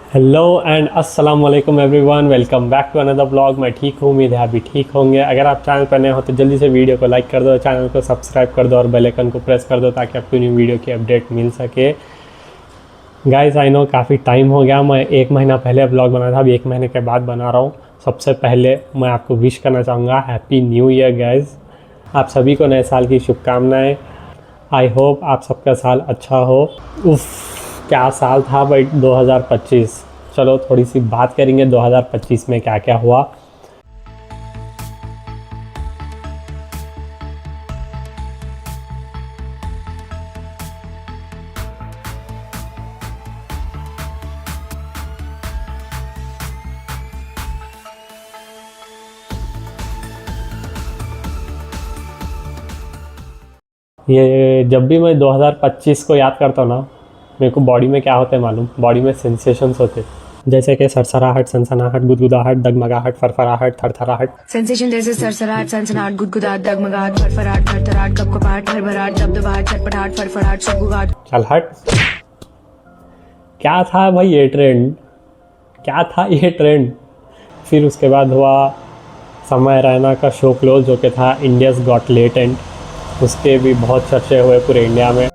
Hello and अस्सलाम वालेकुम everyone, welcome back to another blog. मैं ठीक हूँ, उम्मीद है आप भी ठीक होंगे। अगर आप चैनल पर नए हो तो जल्दी से वीडियो को लाइक कर दो, चैनल को सब्सक्राइब कर दो और बेल आइकन को प्रेस कर दो ताकि आपको न्यू वीडियो की अपडेट मिल सके। गाइस आई नो काफ़ी टाइम हो गया, मैं 1 महीना पहले ब्लॉग बना था, अभी 1 महीने के बाद बना रहा हूँ। सबसे पहले मैं आपको विश करना चाहूँगा हैप्पी न्यू ईयर गाइस। आप सभी को नए साल की शुभकामनाएँ। आई होप आप सबका साल अच्छा हो। उफ, क्या साल था भाई 2025। चलो थोड़ी सी बात करेंगे 2025 में क्या क्या हुआ। ये जब भी मैं 2025 को याद करता हूँ ना, मेरे को बॉडी में क्या होता है मालूम? बॉडी में सेंसेशंस होते, जैसे कि सरसराहट, सनसनाहट, गुदगुदाहट, डगमगाहट, फरफराहट, थरथराहट। सेंसेशन जैसे सरसराहट, सनसनाहट, गुदगुदाहट, डगमगाहट, फरफराहट, थरथराहट, कपकपाहट, हड़बड़ाहट, दबदबाहट, चटपटाहट, फड़फड़ाहट, सुगबुगाहट। चल हट। क्या था भाई ये ट्रेंड? क्या था ये ट्रेंड? फिर उसके बाद हुआ समय रैना का शो क्लोज, जो कि था इंडियाज़ गॉट लेटेंट। उसके भी बहुत चर्चे हुए पूरे इंडिया में।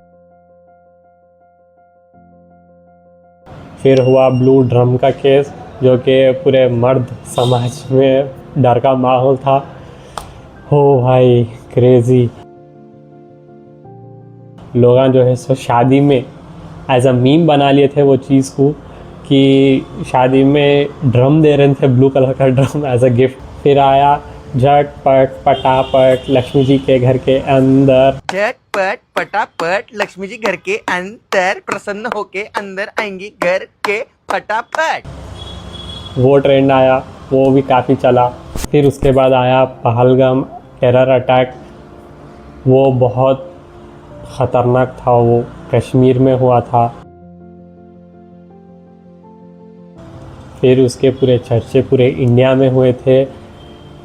फिर हुआ ब्लू ड्रम का केस, जो कि पूरे मर्द समाज में डर का माहौल था। हो भाई क्रेज़ी। लोग जो है सो शादी में एज अ मीम बना लिए थे वो चीज़ को, कि शादी में ड्रम दे रहे थे, ब्लू कलर का ड्रम एज अ गिफ्ट। फिर आया झटपट पटापट लक्ष्मी जी के घर के अंदर। झटपट पटापट लक्ष्मी जी घर के अंदर प्रसन्न होके अंदर आएंगी घर के फटाफट। वो ट्रेंड आया, वो भी काफ़ी चला। फिर उसके बाद आया पहलगाम टेरर अटैक। वो बहुत ख़तरनाक था, वो कश्मीर में हुआ था। फिर उसके पूरे चर्चे पूरे इंडिया में हुए थे,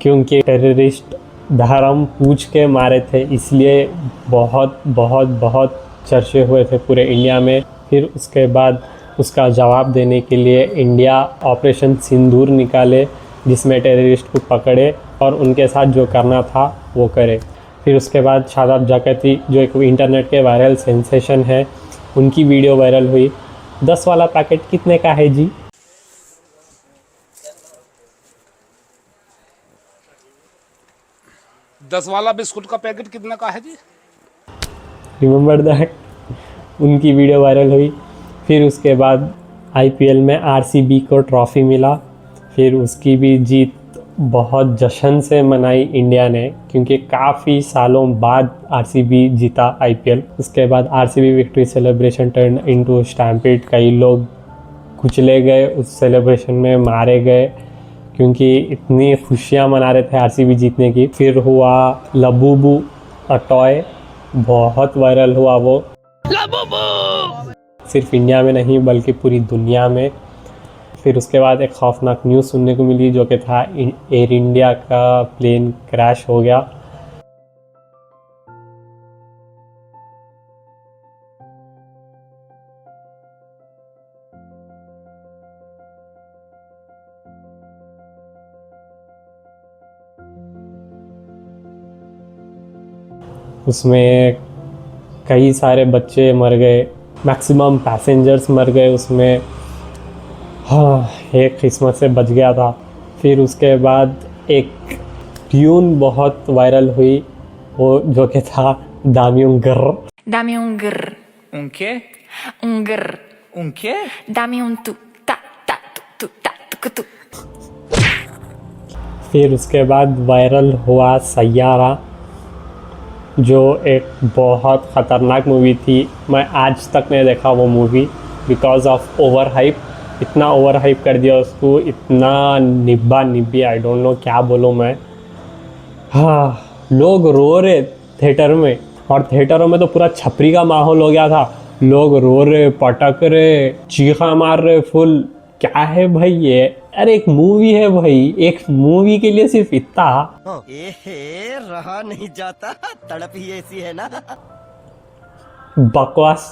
क्योंकि टेररिस्ट धर्म पूछ के मारे थे, इसलिए बहुत बहुत बहुत चर्चे हुए थे पूरे इंडिया में। फिर उसके बाद उसका जवाब देने के लिए इंडिया ऑपरेशन सिंदूर निकाले, जिसमें टेररिस्ट को पकड़े और उनके साथ जो करना था वो करे। फिर उसके बाद शादाब जाकती, जो एक इंटरनेट के वायरल सेंसेशन है, उनकी वीडियो वायरल हुई। 10 वाला पैकेट कितने का है जी? दस वाला बिस्कुट का पैकेट कितने का है जी? Remember that. उनकी वीडियो वायरल हुई। फिर उसके बाद आईपीएल में आरसीबी को ट्रॉफ़ी मिला। फिर उसकी भी जीत बहुत जश्न से मनाई इंडिया ने, क्योंकि काफ़ी सालों बाद आरसीबी जीता आईपीएल। उसके बाद RCB victory celebration turn into stampede. कई लोग कुचले गए उस सेलिब्रेशन में, मारे गए, क्योंकि इतनी खुशियाँ मना रहे थे आरसीबी जीतने की। फिर हुआ लबूबू टॉय, बहुत वायरल हुआ वो, सिर्फ इंडिया में नहीं बल्कि पूरी दुनिया में। फिर उसके बाद एक खौफनाक न्यूज़ सुनने को मिली, जो कि था एयर इंडिया का प्लेन क्रैश हो गया। उसमें कई सारे बच्चे मर गए, मैक्सिमम पैसेंजर्स मर गए उसमें। हाँ, एक किस्मत से बच गया था। फिर उसके बाद एक ट्यून बहुत वायरल हुई, वो जो कि था दामी उंगर। Dame un grr, Un qué? un grr. Un qué? Dame un tu, ta, tu, ta, tu. फिर उसके बाद वायरल हुआ सैयारा, जो एक बहुत ख़तरनाक मूवी थी। मैं आज तक नहीं देखा वो movie, because of over hype. इतना ओवर हाइप कर दिया उसको, इतना निब्बा निब्बी, आई डोंट नो क्या बोलूँ मैं। हाँ, लोग रो रहे थिएटर में, और थिएटरों में तो पूरा छपरी का माहौल हो गया था। लोग रो रहे, पटक रहे, चीखा मार रहे फुल। क्या है भाई ये? अरे एक मूवी है भाई, एक मूवी के लिए सिर्फ इतना? रहा नहीं जाता, तड़प ही ऐसी है ना। बकवास,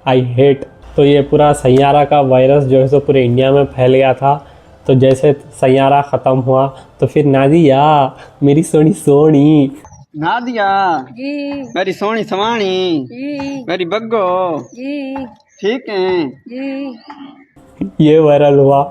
आई हेट। तो ये पूरा सैयारा का वायरस जो है सो पूरे इंडिया में फैल गया था। तो जैसे सैयारा ख़त्म हुआ तो फिर नादिया मेरी सोनी सोनी, नादिया जी मेरी सोनी सवानी जी मेरी बग्गो जी ठीक है। जी ये वायरल हुआ।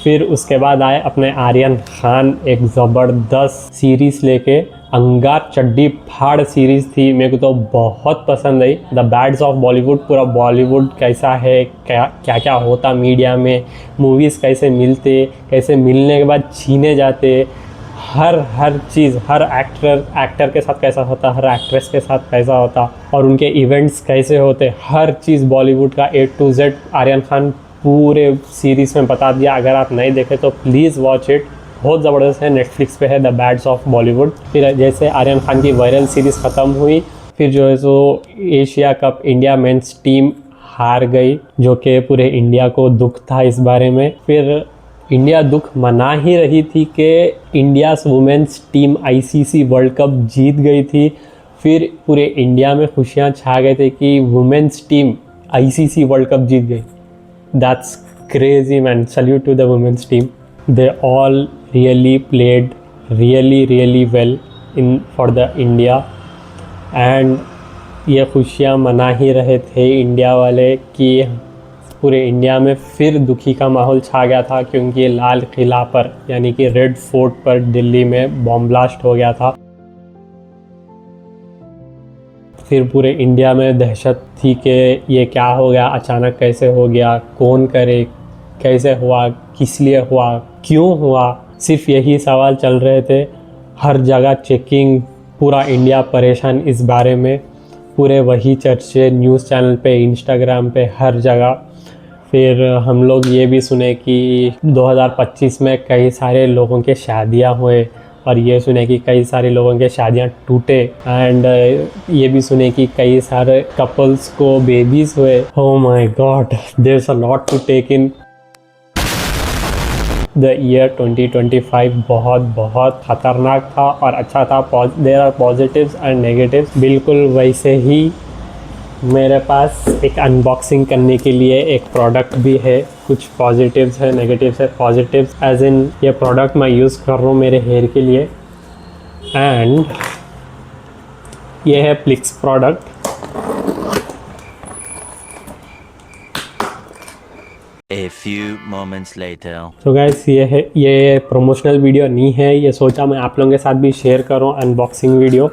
फिर उसके बाद आए अपने आर्यन खान, एक ज़बरदस्त सीरीज़ लेके, अंगार चड्डी फाड़ सीरीज़ थी, मेरे को तो बहुत पसंद आई। द बैड्स ऑफ बॉलीवुड, पूरा बॉलीवुड कैसा है, क्या क्या क्या होता मीडिया में, मूवीज़ कैसे मिलते, कैसे मिलने के बाद छीने जाते, हर चीज़, हर एक्टर के साथ कैसा होता, हर एक्ट्रेस के साथ कैसा होता, और उनके इवेंट्स कैसे होते, हर चीज़ बॉलीवुड का A to Z Aryan Khan पूरे सीरीज़ में बता दिया। अगर आप नहीं देखे तो प्लीज़ वॉच इट, बहुत ज़बरदस्त है। नेटफ्लिक्स पे है द बैड्स ऑफ बॉलीवुड। फिर जैसे आर्यन खान की वायरल सीरीज़ ख़त्म हुई, फिर जो है सो Asia cup India men's team हार गई, जो कि पूरे इंडिया को दुख था इस बारे में। फिर इंडिया दुख मना ही रही थी कि India's women's team ICC world cup जीत गई थी। फिर पूरे इंडिया में खुशियाँ छा गए थे कि women's team ICC world cup जीत गई। That's crazy, man. Salute to the women's team. They all really played really well for the India. And ये खुशियाँ मना ही रहे थे इंडिया वाले कि पूरे इंडिया में फिर दुखी का माहौल छा गया था, क्योंकि लाल किला पर यानी कि रेड फोर्ट पर दिल्ली में बॉम्ब ब्लास्ट हो गया था। फिर पूरे इंडिया में दहशत थी कि ये क्या हो गया, अचानक कैसे हो गया, कौन करे, कैसे हुआ, किस लिए हुआ, क्यों हुआ, सिर्फ यही सवाल चल रहे थे। हर जगह चेकिंग, पूरा इंडिया परेशान इस बारे में, पूरे वही चर्चे न्यूज़ चैनल पे, इंस्टाग्राम पे, हर जगह। फिर हम लोग ये भी सुने कि 2025 में कई सारे लोगों के शादियां हुए, और ये सुने कि कई सारे लोगों के शादियां टूटे, एंड ये भी सुने कि कई सारे कपल्स को बेबीज़ हुए। Oh my god, there is a lot to take in. The year 2025 बहुत ख़तरनाक था और अच्छा था। There are positives and negatives. बिल्कुल वैसे ही मेरे पास एक अनबॉक्सिंग करने के लिए एक प्रोडक्ट भी है। कुछ पॉजिटिव्स है, नेगेटिव्स है। पॉजिटिव्स एज इन ये प्रोडक्ट मैं यूज़ कर रहा हूँ मेरे हेयर के लिए, एंड ये है Plix product. A few moments later. तो गाइस ये प्रमोशनल वीडियो नहीं है, ये सोचा मैं आप लोगों के साथ भी शेयर करूँ अनबॉक्सिंग वीडियो।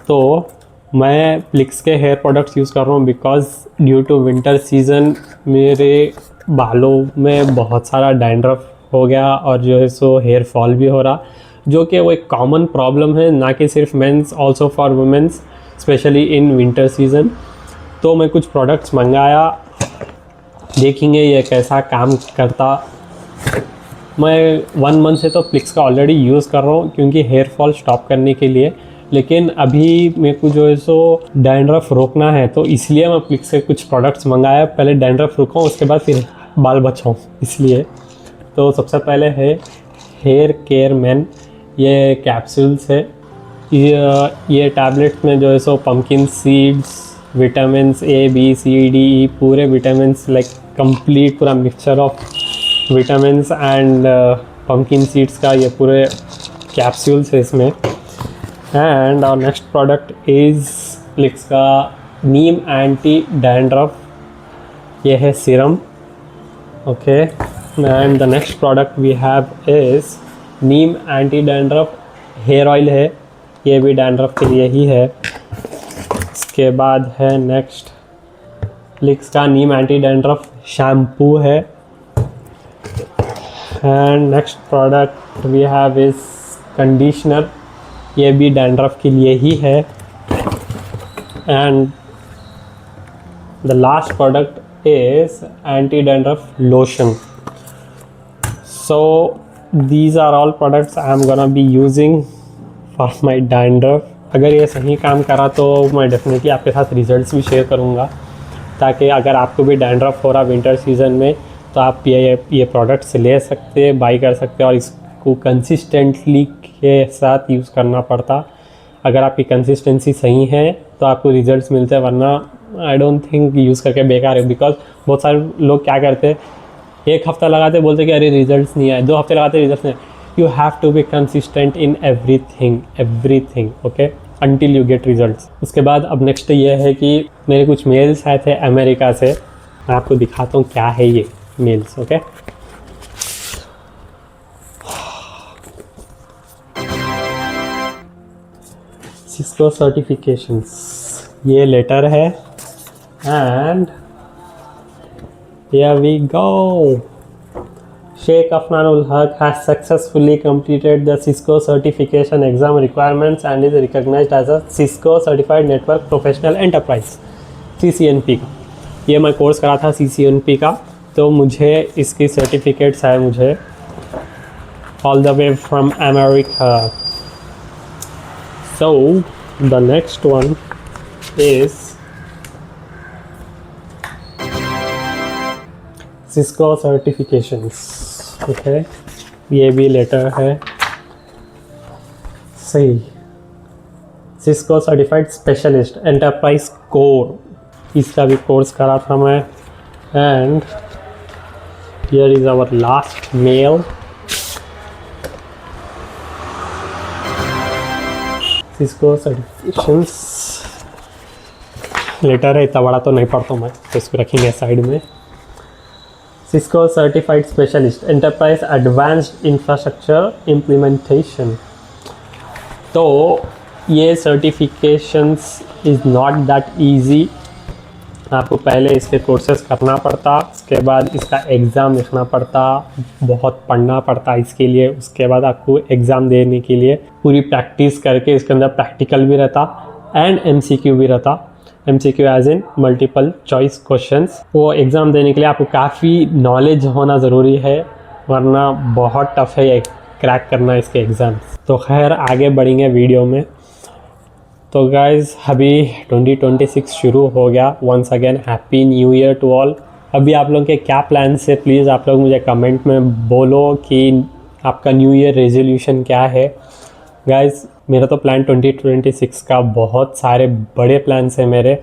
तो मैं प्लिक्स के हेयर प्रोडक्ट्स यूज़ कर रहा हूँ because due to winter season मेरे बालों में बहुत सारा डैंड्रफ हो गया, और जो है सो हेयर फॉल भी हो रहा, जो कि वो एक कॉमन प्रॉब्लम है, ना कि सिर्फ mens, also for womens, specially in winter season. तो मैं कुछ प्रोडक्ट्स मंगाया, देखेंगे ये कैसा काम करता। मैं 1 मंथ से तो प्लिक्स का ऑलरेडी यूज़ कर रहा हूँ क्योंकि हेयर फॉल स्टॉप करने के लिए, लेकिन अभी मेरे को जो है सो डैंड्रफ रोकना है, तो इसलिए मैं प्लिक्स से कुछ प्रोडक्ट्स मंगाया। पहले डैंड्रफ रुकाऊँ, उसके बाद फिर बाल बचाऊँ, इसलिए। तो सबसे पहले है हेयर केयर मैन, ये कैप्सूल्स है। ये टैबलेट्स में जो है so pumpkin seeds, vitamins A B C D E, पूरे विटामिन्स, लाइक कंप्लीट पूरा mixture of vitamins and pumpkin seeds का ये पूरे कैप्सूल्स है इसमें। And our next product is Plix का नीम एंटी डैंड्रफ, ये है serum. Okay, and the next product we have is neem anti dandruff hair oil है, ये भी डैंड्रफ के लिए ही है। इसके बाद है नेक्स्ट प्लिक्स का नीम एंटी डैंड्रफ शैम्पू है। And next product we have is conditioner, ये भी डैंड्रफ के लिए ही है। And the last product is anti dandruff lotion. So these are all products I am gonna be using for my dandruff. अगर ये सही काम करा तो मैं डेफिनेटली आपके साथ रिजल्ट्स भी शेयर करूँगा, ताकि अगर आपको भी डैंड्रफ हो रहा विंटर सीज़न में तो आप ये प्रोडक्ट्स ले सकते, बाई कर सकते, और इसको कंसिस्टेंटली के साथ यूज़ करना पड़ता। अगर आपकी कंसिस्टेंसी सही है तो आपको रिजल्ट्स मिलते हैं, वरना आई डोंट थिंक यूज़ करके बेकार है, बिकॉज बहुत सारे लोग क्या करते हैं, एक हफ्ता लगाते बोलते कि अरे रिजल्ट्स नहीं आए, 2 हफ्ते लगाते रिजल्ट्स नहीं आए। You have to be consistent in everything okay, until you get results. उसके बाद अब नेक्स्ट ये है कि मेरे कुछ मेल्स आए थे अमेरिका से, मैं आपको दिखाता हूँ क्या है ये मेल्स। ओके, सिस्को सर्टिफिकेशंस, ये लेटर है and here we go. Sheikh Afnanul Haq has successfully completed the Cisco certification exam requirements and is recognized as a Cisco Certified Network Professional Enterprise CCNP का। ये मैं course करा था CCNP का, तो मुझे इसकी सर्टिफिकेट्स आए मुझे all the way from America. So the next one is Cisco certifications. Okay, ये भी लेटर है सही। Cisco certified specialist enterprise core, इसका भी कोर्स करा था मैं। And here is our last mail. Cisco certifications letter है, इतना बड़ा तो नहीं पढ़ता मैं, तो इसको रखेंगे साइड में। Cisco Certified Specialist Enterprise Advanced Infrastructure Implementation। तो ये certifications is not that easy, आपको पहले इसके कोर्सेज करना पड़ता, उसके बाद इसका एग्ज़ाम लिखना पड़ता, बहुत पढ़ना पड़ता इसके लिए। उसके बाद आपको एग्ज़ाम देने के लिए पूरी प्रैक्टिस करके इसके अंदर प्रैक्टिकल भी रहता एंड MCQ भी रहता। MCQ as in multiple choice questions. वो एग्ज़ाम देने के लिए आपको काफ़ी नॉलेज होना ज़रूरी है, वरना बहुत टफ है ये क्रैक करना इसके एग्ज़ाम्स। तो खैर आगे बढ़ेंगे वीडियो में। तो गाइज़ अभी 2026 शुरू हो गया। Once again happy new year to all. अभी आप लोगों के क्या प्लान्स है, प्लीज़ आप लोग मुझे कमेंट में बोलो कि आपका न्यू ईयर रेजोल्यूशन क्या है। गाइज़ मेरा तो प्लान 2026 का बहुत सारे बड़े प्लान्स हैं मेरे।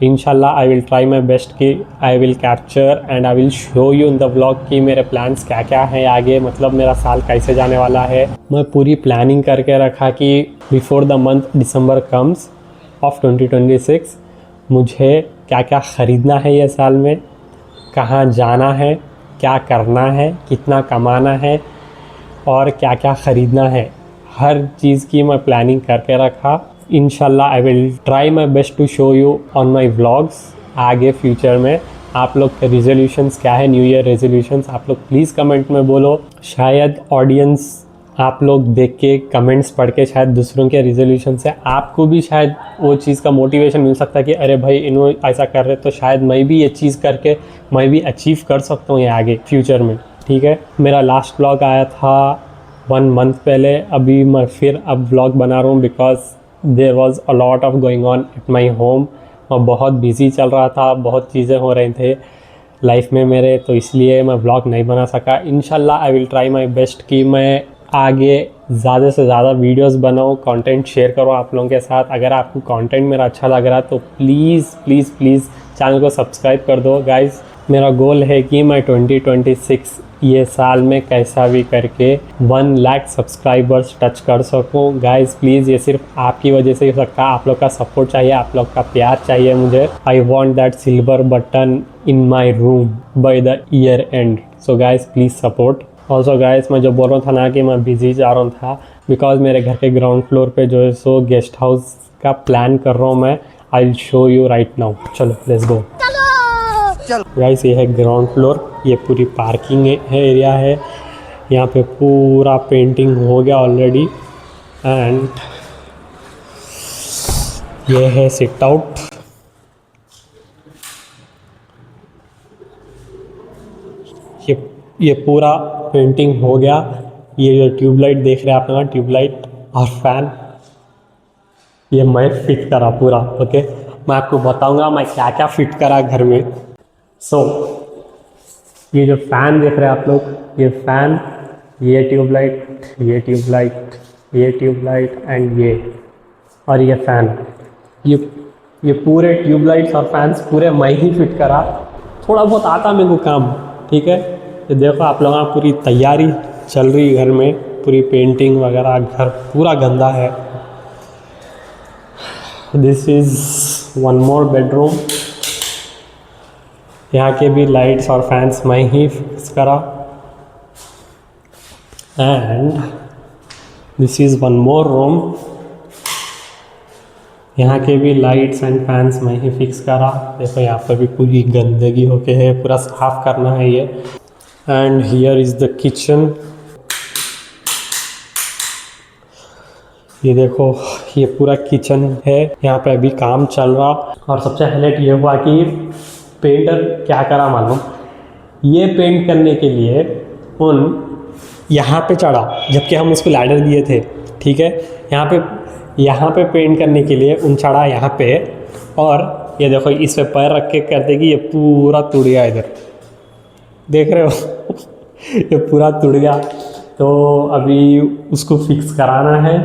इंशाल्लाह I will try my best कि I will capture and I will show you in the vlog कि मेरे प्लान्स क्या क्या हैं आगे, मतलब मेरा साल कैसे जाने वाला है। मैं पूरी प्लानिंग करके रखा कि before the month December comes of 2026 मुझे क्या क्या ख़रीदना है ये साल में, कहाँ जाना है, क्या करना है, कितना कमाना है और क्या क्या ख़रीदना है, हर चीज़ की मैं प्लानिंग करके रखा। इंशाल्लाह I will try my best to show you on my vlogs आगे फ्यूचर में। आप लोग के रेजोल्यूशंस क्या है, न्यू ईयर रेजोल्यूशंस, आप लोग प्लीज़ कमेंट में बोलो। शायद ऑडियंस आप लोग देख के कमेंट्स पढ़ के शायद दूसरों के रेजोल्यूशन से आपको भी शायद वो चीज़ का मोटिवेशन मिल सकता है कि अरे भाई इन्होंने ऐसा कर रहे, तो शायद मैं भी ये चीज़ करके मैं भी अचीव कर सकता हूँ ये आगे फ्यूचर में। ठीक है, मेरा लास्ट व्लॉग आया था 1 मंथ पहले, अभी मैं फिर अब व्लॉग बना रहा हूँ because there was a lot of going on at my home. मैं बहुत बिजी चल रहा था, बहुत चीज़ें हो रही थे लाइफ में मेरे, तो इसलिए मैं व्लॉग नहीं बना सका। इंशाल्लाह I will try my best कि मैं आगे ज़्यादा से ज़्यादा वीडियोस बनाऊँ, कंटेंट शेयर करूँ आप लोगों के साथ। अगर आपको कंटेंट मेरा अच्छा लग रहा है तो प्लीज़ प्लीज़ प्लीज़ चैनल को सब्सक्राइब कर दो गाइज़। मेरा गोल है कि मैं 2026 ये साल में कैसा भी करके 1 लाख सब्सक्राइबर्स टच कर सकूं। गाइज़ प्लीज़, ये सिर्फ आपकी वजह से हो सकता है, आप लोग का सपोर्ट चाहिए, आप लोग का प्यार चाहिए मुझे। I want that silver button in my room by the year and. So guys please support. Also guys मैं जो बोल रहा था ना कि मैं बिजी जा रहा था बिकॉज मेरे घर के ग्राउंड फ्लोर पे जो है सो गेस्ट हाउस का प्लान कर रहा हूँ मैं। आई will show you right now. चलो लेट्स गो। गाइस ये है ग्राउंड फ्लोर, ये पूरी पार्किंग है एरिया है, यहाँ पे पूरा पेंटिंग हो गया ऑलरेडी। एंड ये है सिट आउट, ये पूरा पेंटिंग हो गया। ये जो ट्यूबलाइट देख रहे हैं आप लोग, ट्यूबलाइट और फैन, ये मैं फिट करा पूरा। ओके, मैं आपको बताऊंगा मैं क्या क्या फिट करा घर में। सो ये जो फ़ैन देख रहे हैं आप लोग, ये फ़ैन, ये ट्यूबलाइट, ये ट्यूबलाइट, ये ट्यूबलाइट एंड ये और ये फ़ैन, ये ये पूरे ट्यूबलाइट्स और फैंस पूरे मैं ही फिट करा। थोड़ा बहुत आता मेरे को काम, ठीक है। ये देखो आप लोगों का पूरी तैयारी चल रही घर में, पूरी पेंटिंग वगैरह, घर पूरा गंदा है। This is one more bedroom. यहाँ के भी लाइट्स और फैंस मैं ही फिक्स करा। And this is one more room. यहाँ के भी लाइट्स एंड फैंस मैं ही फिक्स करा। देखो यहाँ पर भी पूरी गंदगी होके है, पूरा साफ करना है ये। And here is the kitchen. ये देखो ये पूरा किचन है, यहाँ पे अभी काम चल रहा। और सबसे हाईलाइट ये हुआ कि पेंटर क्या करा मालूम, ये पेंट करने के लिए उन यहाँ पे चढ़ा, जबकि हम उसको लैडर दिए थे, ठीक है। यहाँ पे पेंट करने के लिए उन चढ़ा यहाँ पे, और ये देखो इस पे पैर रख के कर देगी, ये पूरा टूट गया। इधर देख रहे हो ये पूरा टूट गया। तो अभी उसको फिक्स कराना है।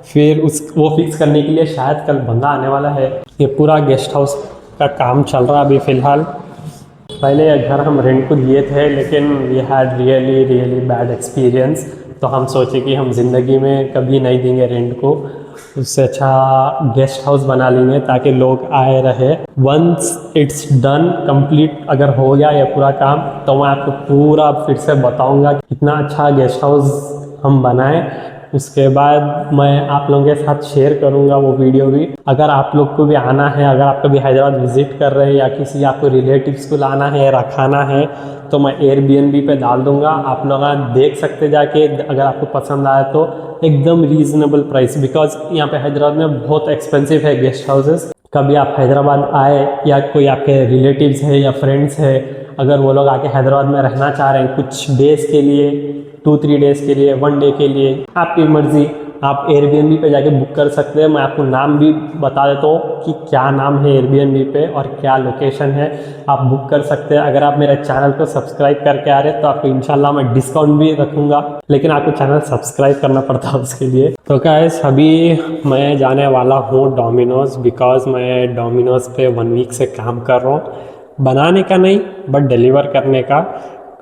फिर वो फिक्स करने के लिए शायद कल बंदा आने वाला है। ये पूरा गेस्ट हाउस का काम चल रहा अभी फ़िलहाल। पहले ये घर हम रेंट को दिए थे, लेकिन we had really bad experience. तो हम सोचे कि हम ज़िंदगी में कभी नहीं देंगे रेंट को, उससे अच्छा गेस्ट हाउस बना लेंगे ताकि लोग आए रहे। वंस इट्स डन कंप्लीट अगर हो गया ये पूरा काम, तो मैं आपको पूरा फिर से बताऊंगा कितना अच्छा गेस्ट हाउस हम बनाएं। उसके बाद मैं आप लोगों के साथ शेयर करूंगा वो वीडियो भी। अगर आप लोग को भी आना है, अगर आप कभी हैदराबाद विज़िट कर रहे हैं या किसी आपको रिलेटिव्स को लाना है, रखाना है, तो मैं एयरबीएनबी पे डाल दूंगा। आप लोग देख सकते जाके, अगर आपको पसंद आया तो एकदम रीज़नेबल प्राइस, बिकॉज यहाँ पे हैदराबाद में बहुत एक्सपेंसिव है गेस्ट हाउसेस। कभी आप हैदराबाद आए या कोई आपके रिलेटिव्स है या फ्रेंड्स है, अगर वो लोग आके हैदराबाद में रहना चाह रहे हैं कुछ डेज़ के लिए, 2-3 डेज़ के लिए, 1 डे के लिए, आपकी मर्ज़ी, आप एयरबीएनबी पे जाके बुक कर सकते हैं। मैं आपको नाम भी बता देता हूँ कि क्या नाम है एयरबीएनबी पे और क्या लोकेशन है, आप बुक कर सकते हैं। अगर आप मेरे चैनल को सब्सक्राइब करके आ रहे हैं तो आपको इंशाल्लाह मैं डिस्काउंट भी रखूँगा, लेकिन आपको चैनल सब्सक्राइब करना पड़ता है उसके लिए। तो गाइस अभी मैं जाने वाला हूँ डोमिनोज़, बिकॉज मैं डोमिनोज़ पे 1 वीक से काम कर रहा हूँ, बनाने का नहीं बट डिलीवर करने का।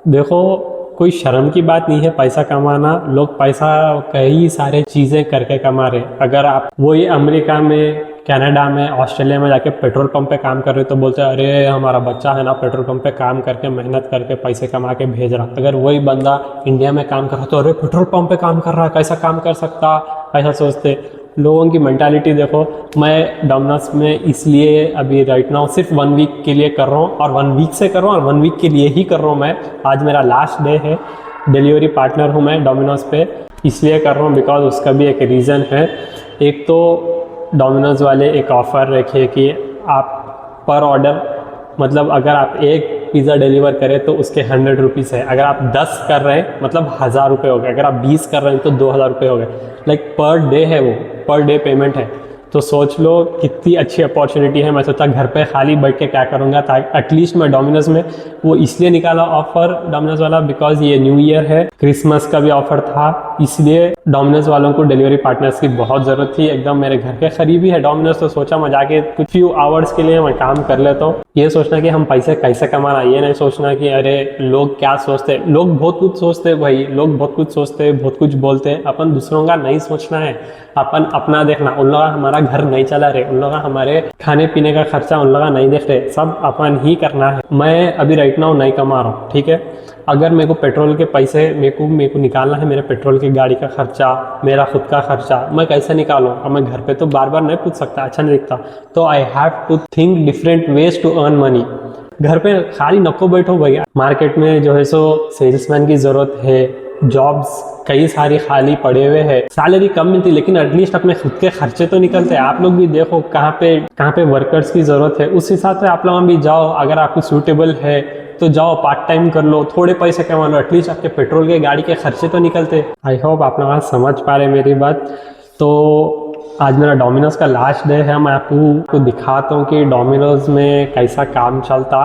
देखो कोई शर्म की बात नहीं है पैसा कमाना। लोग पैसा कई सारे चीज़ें करके कमा रहे। अगर आप वही अमेरिका में, कनाडा में, ऑस्ट्रेलिया में जाके पेट्रोल पंप पे काम कर रहे तो बोलते हैं अरे हमारा बच्चा है ना पेट्रोल पंप पे काम करके मेहनत करके पैसे कमा के भेज रहा। अगर वही बंदा इंडिया में काम कर रहा तो अरे पेट्रोल पंप पे काम कर रहा है, कैसा काम कर सकता, ऐसा सोचते। लोगों की मेंटालिटी देखो। मैं डोमिनोज में इसलिए अभी राइट नाउ सिर्फ 1 वीक के लिए कर रहा हूँ, और 1 वीक से कर रहा हूँ, और 1 वीक के लिए ही कर रहा हूँ। मैं आज मेरा लास्ट डे है, डिलीवरी पार्टनर हूँ मैं डोमिनोज पे, इसलिए कर रहा हूँ बिकॉज उसका भी एक रीज़न है। एक तो डोमिनोज वाले एक ऑफ़र रखे कि आप पर ऑर्डर, मतलब अगर आप एक पिज़्ज़ा डिलीवर करें तो उसके 100 रुपीज़ है। अगर आप 10 कर रहे हैं मतलब 1000 रुपये हो गए। अगर आप 20 कर रहे हैं तो 2000 रुपये हो गए। लाइक पर डे है, वो पर डे पेमेंट है। तो सोच लो कितनी अच्छी अपॉर्चुनिटी है। मैं सोचा घर पे खाली बैठ के क्या करूँगा, ताकि एटलीस्ट मैं डोमिनोज में वो इसलिए निकाला ऑफ़र डोमिनोज वाला बिकॉज ये न्यू ईयर है, क्रिसमस का भी ऑफ़र था, इसलिए डोमिनोज वालों को डिलीवरी पार्टनर्स की बहुत ज़रूरत थी। एकदम मेरे घर के करीब ही है डोमिनोज, तो सोचा मैं जाके कुछ फ्यू आवर्स के लिए मैं काम कर लेता हूँ। ये सोचना कि हम पैसे कैसे कमाना, ये नहीं सोचना कि अरे लोग क्या सोचते। लोग बहुत कुछ सोचते भाई, लोग बहुत कुछ सोचते, बहुत कुछ बोलते। अपन दूसरों का नहीं सोचना है, अपन अपना देखना। उन लोग हमारा घर नहीं चला रहे, उन लोग हमारे खाने पीने का खर्चा उन लोग नहीं देख रहे, सब अपन ही करना है। मैं अभी राइट नाउ नहीं कमा रहा हूँ, ठीक है। अगर मेरे को पेट्रोल के पैसे मेरे को निकालना है, मेरे पेट्रोल की गाड़ी का खर्चा, मेरा खुद का खर्चा, मैं कैसे निकालूँ। अब मैं घर पे तो बार बार नहीं पूछ सकता, अच्छा नहीं दिखता। तो I have to think different ways to earn money. घर पे खाली नको बैठो भैया, मार्केट में जो है सो सेल्समैन की ज़रूरत है, जॉब्स कई सारी खाली पड़े हुए हैं, सैलरी कम मिलती, लेकिन एटलीस्ट अपने खुद के खर्चे तो निकलते हैं। आप लोग भी देखो कहाँ पे वर्कर्स की ज़रूरत है, उस हिसाब से आप लोग भी जाओ। अगर आपको सूटेबल है तो जाओ, पार्ट टाइम कर लो, थोड़े पैसे कमा लो, एटलीस्ट आपके पेट्रोल के गाड़ी के खर्चे तो निकलते। आई होप आप लोग समझ पा रहे मेरी बात। तो आज मेरा डोमिनोज का लास्ट डे है। मैं आपको दिखाता हूँ कि डोमिनोज में कैसा काम चलता।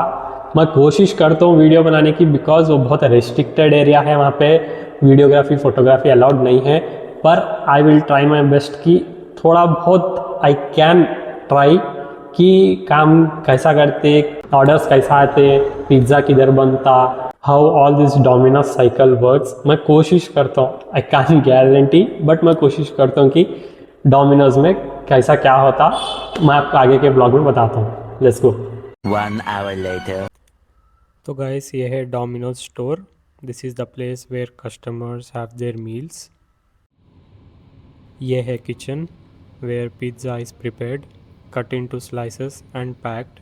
मैं कोशिश करता हूँ वीडियो बनाने की, बिकॉज वो बहुत रेस्ट्रिक्टेड एरिया है, वहाँ पे वीडियोग्राफी फोटोग्राफी अलाउड नहीं है। पर आई विल ट्राई माई बेस्ट कि थोड़ा बहुत आई कैन ट्राई कि काम कैसा करते, ऑर्डर्स कैसा आते, पिज़्ज़ा किधर बनता, how all this Domino's cycle works. मैं कोशिश करता हूँ, आई कैन गारंटी, बट मैं कोशिश करता हूँ कि डोमिनोज में कैसा क्या होता मैं आपको आगे के ब्लॉग में बताता हूँ। Let's go. 1 hour later. तो गाइस ये है Domino's store. This is the place where customers have their meals. ये है kitchen where pizza is prepared, cut into slices and packed.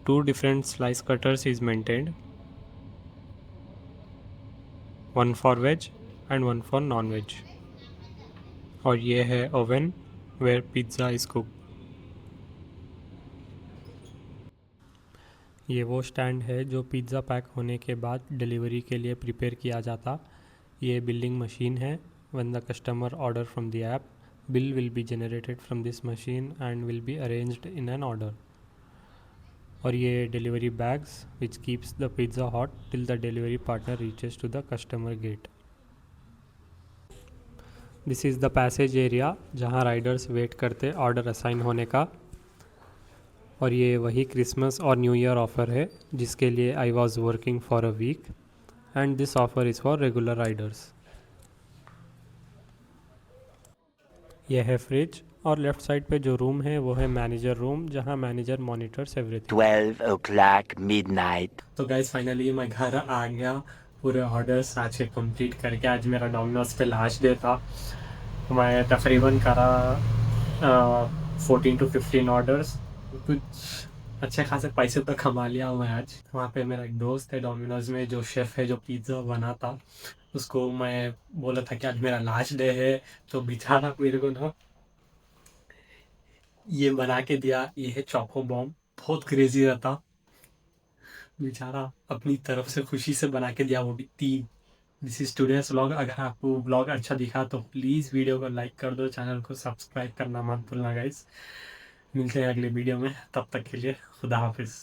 2 different slice cutters is maintained, one for veg and one for non-veg. और ये है oven where pizza is cooked. ये वो stand है जो pizza pack होने के बाद डिलीवरी के लिए प्रिपेयर किया जाता। ये बिलिंग मशीन है। When the customer order from the app, bill will be generated from this machine and will be arranged in an order. और ये delivery bags which keeps the pizza hot till the delivery partner reaches to the customer gate. This is the passage area जहाँ riders wait करते order assign होने का। और ये वही Christmas और न्यू ईयर ऑफ़र है जिसके लिए I was working for a week, and this offer is for regular riders. यह है फ्रिज, और लेफ़्ट साइड पे जो रूम है वो है मैनेजर रूम, जहाँ manager monitors everything. 12 o'clock midnight. तो गाइस फाइनली मैं घर आ गया पूरे ऑर्डर्स आज के कंप्लीट करके। आज मेरा डोमिनोज पे लास्ट डे था। मैं तकरीबन करा 14 to 15 ऑर्डर्स, कुछ अच्छे खासे पैसे तो कमा लिया मैं आज। वहाँ पे मेरा एक दोस्त है डोमिनोज में जो शेफ़ है जो पिज़्ज़ा बनाता, उसको मैं बोला था कि आज मेरा लास्ट डे है, तो बेचारा मेरे को ना ये बना के दिया। ये है चोको बॉम्ब, बहुत क्रेजी रहता, बेचारा अपनी तरफ से खुशी से बना के दिया, वो भी 3। This is today's vlog. अगर आपको व्लॉग अच्छा दिखा तो प्लीज़ वीडियो को लाइक कर दो, चैनल को सब्सक्राइब करना मत भूलना गाइस। मिलते हैं अगले वीडियो में, तब तक के लिए खुदा हाफिज़।